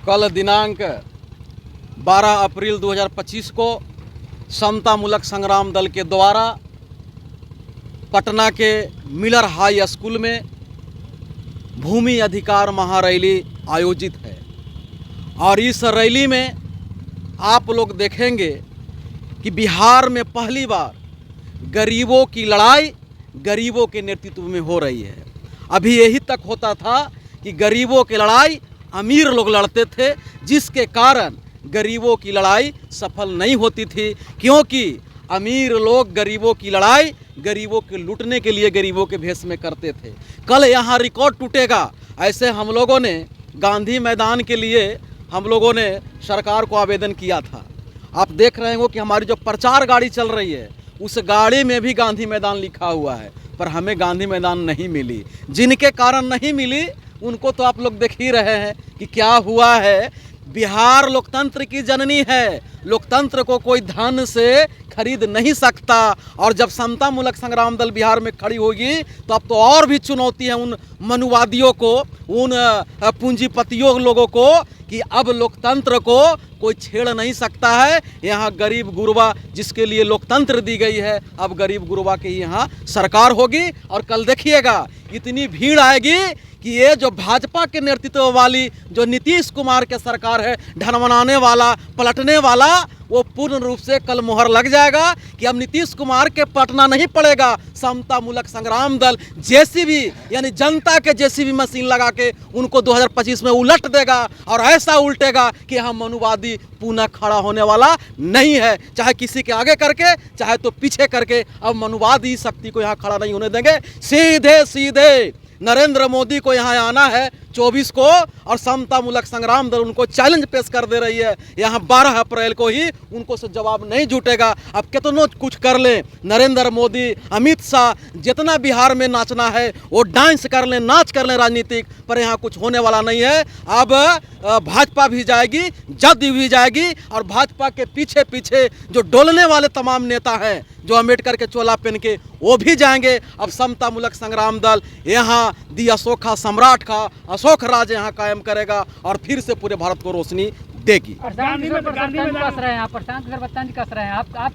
कल दिनांक 12 अप्रैल 2025 को समतामूलक संग्राम दल के द्वारा पटना के मिलर हाई स्कूल में भूमि अधिकार महारैली आयोजित है और इस रैली में आप लोग देखेंगे कि बिहार में पहली बार गरीबों की लड़ाई गरीबों के नेतृत्व में हो रही है। अभी यही तक होता था कि गरीबों की लड़ाई अमीर लोग लड़ते थे, जिसके कारण गरीबों की लड़ाई सफल नहीं होती थी, क्योंकि अमीर लोग गरीबों की लड़ाई गरीबों के लूटने के लिए गरीबों के भेष में करते थे। कल यहाँ रिकॉर्ड टूटेगा, ऐसे हम लोगों ने गांधी मैदान के लिए हम लोगों ने सरकार को आवेदन किया था। आप देख रहे हो कि हमारी जो प्रचार गाड़ी चल रही है उस गाड़ी में भी गांधी मैदान लिखा हुआ है, पर हमें गांधी मैदान नहीं मिली। जिनके कारण नहीं मिली उनको तो आप लोग देख ही रहे हैं कि क्या हुआ है। बिहार लोकतंत्र की जननी है, लोकतंत्र को कोई धन से खरीद नहीं सकता, और जब समतामूलक संग्राम दल बिहार में खड़ी होगी तो अब तो और भी चुनौती है उन मनुवादियों को, उन पूंजीपतियों लोगों को, कि अब लोकतंत्र को कोई छेड़ नहीं सकता है। यहाँ गरीब गुरबा जिसके लिए लोकतंत्र दी गई है, अब गरीब गुरबा की यहाँ सरकार होगी। और कल देखिएगा इतनी भीड़ आएगी कि ये जो भाजपा के नेतृत्व वाली जो नीतीश कुमार के सरकार है, ढनमनाने वाला, पलटने वाला, वो पूर्ण रूप से कल मोहर लग जाएगा कि अब नीतीश कुमार के पटना नहीं पड़ेगा। समतामूलक संग्राम दल जेसीबी यानी जनता के जेसीबी मशीन लगा के उनको 2025 में उलट देगा, और ऐसा उल्टेगा कि यहाँ मनुवादी पुनः खड़ा होने वाला नहीं है, चाहे किसी के आगे करके चाहे तो पीछे करके। अब मनुवादी शक्ति को यहाँ खड़ा नहीं होने देंगे। सीधे सीधे नरेंद्र मोदी को यहाँ आना है 24 को, और समतामूलक संग्राम दल उनको चैलेंज पेश कर दे रही है। यहाँ 12 अप्रैल को ही उनको से जवाब नहीं जुटेगा। अब कितनों कुछ कर लें नरेंद्र मोदी, अमित शाह, जितना बिहार में नाचना है वो डांस कर लें, नाच कर लें राजनीतिक, पर यहाँ कुछ होने वाला नहीं है। अब भाजपा भी जाएगी, जदयू भी जाएगी, और भाजपा के पीछे पीछे जो डोलने वाले तमाम नेता हैं जो अम्बेडकर के चोला पहन के, वो भी जाएंगे। अब समतामूलक संग्राम दल यहाँ दी अशोका सम्राट का अशोक राज यहाँ कायम करेगा और फिर से पूरे भारत को रोशनी देगी। आप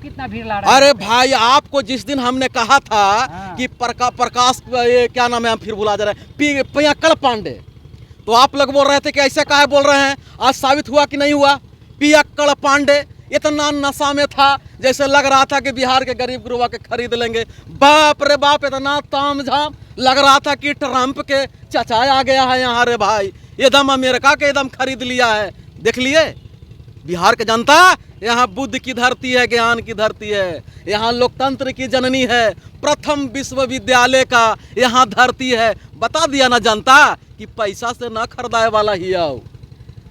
कितना भीड़ ला रहे हैं? अरे भाई, आपको जिस दिन हमने कहा था कि प्रकाश ये क्या नाम है, फिर भुला जा रहे हैं, पियक्कड़ पांडे, तो आप लोग बोल रहे थे कि ऐसे काहे बोल रहे हैं। आज साबित हुआ कि नहीं हुआ। पियक्कड़ पांडे इतना नशा में था जैसे लग रहा था कि बिहार के गरीब गुरबा के खरीद लेंगे। बाप रे बाप, इतना तामझाम लग रहा था कि ट्रंप के चाचा आ गया है यहाँ। रे भाई, एकदम अमेरिका के एकदम खरीद लिया है। देख लिए बिहार की जनता, यहाँ बुद्ध की धरती है, ज्ञान की धरती है, यहाँ लोकतंत्र की जननी है, प्रथम विश्वविद्यालय का यहाँ धरती है। बता दिया ना जनता कि पैसा से न खरीदाए वाला ही आओ।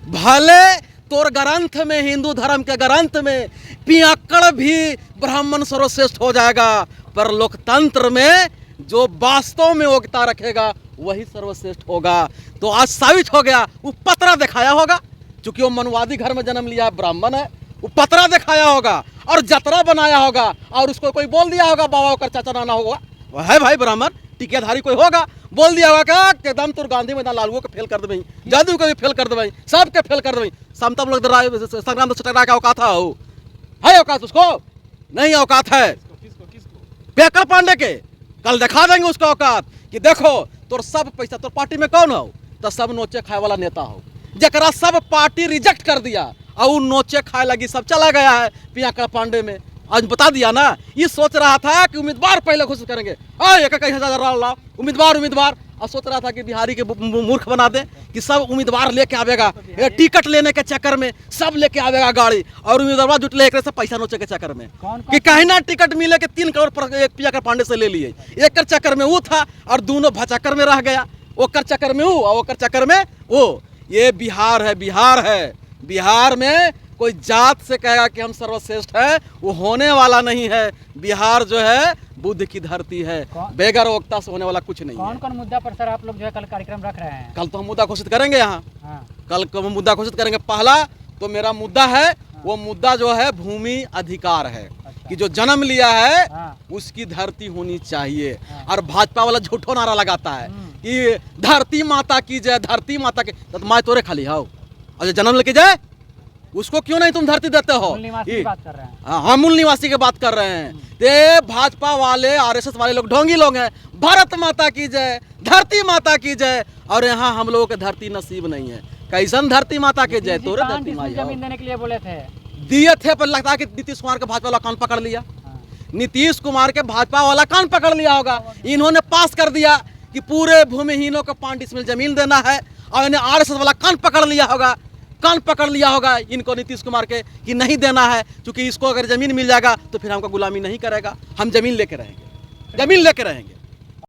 भले तोर ग्रंथ में, हिंदू धर्म के ग्रंथ में पियक्कड़ भी ब्राह्मण सर्वश्रेष्ठ हो जाएगा, पर लोकतंत्र में जो वास्तव में योग्यता रखेगा वही सर्वश्रेष्ठ होगा। तो आज साबित हो गया। वो पतरा दिखाया होगा, चूंकि वो मनुवादी घर में जन्म लिया है, ब्राह्मण है, वो पतरा दिखाया होगा और जतरा बनाया होगा, और उसको कोई बोल दिया होगा बाबा का चाचा नाना होगा, वो है भाई ब्राह्मण, टिकेधारी कोई होगा, बोल दिया होगा कि एकदम तो गांधी मैदान लालुओं को फेल कर दे, जदयू को भी फेल कर दे, सबके फेल कर दे। समतामूलक संग्राम दल का औकात है औकात उसको नहीं औकात है। पियक्कड़ पांडे के कल दिखा देंगे उसका औकात कि देखो तोर सब पैसा, तोर पार्टी में कौन हो, तो सब नोचे खाए वाला नेता हो, जरा सब पार्टी रिजेक्ट कर दिया और नोचे खाए लगी, सब चला गया है पियक्कड़ पांडे में। आज बता दिया ना, ये सोच रहा था कि उम्मीदवार पहले घोषित करेंगे, उम्मीदवार, और सोच रहा था कि बिहारी के मूर्ख बना दे कि सब उम्मीदवार लेके आवेगा, टिकट लेने के चक्कर में सब लेके आवेगा गाड़ी, और उम्मीदवार जुटले एक से पैसा नोचे के चक्कर में कि कहीं ना टिकट मिले के 3 करोड़ एक पियक्कड़ पांडे से ले लिए। एक चक्कर में वो था और दोनों भचक्कर में रह गया, ओकर चक्कर में वो और ओकर चक्कर में वो। ये बिहार है, बिहार है। बिहार में कोई जात से कहेगा कि हम सर्वश्रेष्ठ है, वो होने वाला नहीं है। बिहार जो है बुद्ध की धरती है, बेगर वक्ता से होने वाला कुछ नहीं। कौन मुद्दा पर सर आप लोग जो है कल कार्यक्रम रख रहे हैं? कल तो हम मुद्दा घोषित करेंगे यहाँ। कल हम मुद्दा घोषित करेंगे। पहला तो मेरा मुद्दा है, वो मुद्दा जो है भूमि अधिकार है। कि जो जन्म लिया है उसकी धरती होनी चाहिए। और भाजपा वाला झूठो नारा लगाता है कि धरती माता की जय, धरती माता के, तो मैं तोरे खाली हाउ और जो जन्म लेके जाए उसको क्यों नहीं तुम धरती देते हो? मूल निवासी की बात कर रहे हैं। हाँ, हम मूल निवासी की बात कर रहे हैं। ये भाजपा वाले आरएसएस वाले लोग ढोंगी लोग हैं। भारत माता की जय, धरती माता की जय, और यहाँ हम लोगों के धरती नसीब नहीं है। कैसन धरती माता की जय? तोरे धरती माँ जमीन देने के लिए बोले थे, दिए थे, पर लगता है कि नीतीश कुमार के भाजपा वाला कान पकड़ लिया। हाँ। नीतीश कुमार के भाजपा वाला कान पकड़ लिया होगा। इन्होंने पास कर दिया कि पूरे भूमिहीनों को 5 डिसमिल जमीन देना है, और इन्हें आरएसएस वाला कान पकड़ लिया होगा, कान पकड़ लिया होगा इनको नीतीश कुमार के कि नहीं देना है, क्योंकि इसको अगर जमीन मिल जाएगा तो फिर हमको गुलामी नहीं करेगा, हम जमीन लेके रहेंगे, जमीन लेके रहेंगे।